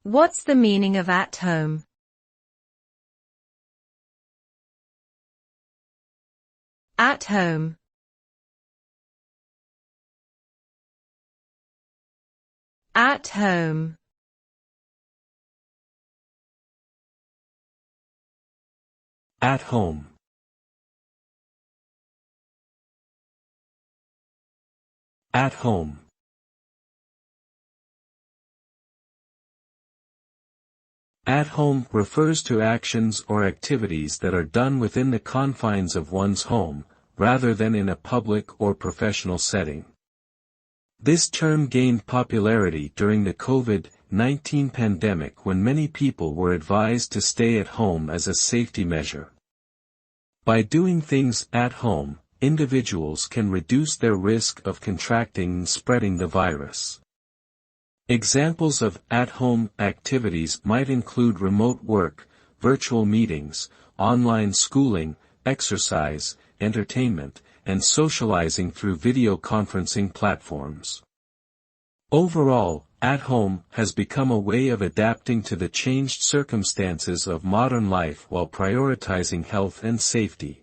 What's the meaning of at home? At home. At home. At home. At home. At home refers to actions or activities that are done within the confines of one's home, rather than in a public or professional setting. This term gained popularity during the COVID-19 pandemic when many people were advised to stay at home as a safety measure. By doing things at home, individuals can reduce their risk of contracting and spreading the virus. Examples of at-home activities might include remote work, virtual meetings, online schooling, exercise, entertainment, and socializing through video conferencing platforms. Overall, at home has become a way of adapting to the changed circumstances of modern life while prioritizing health and safety.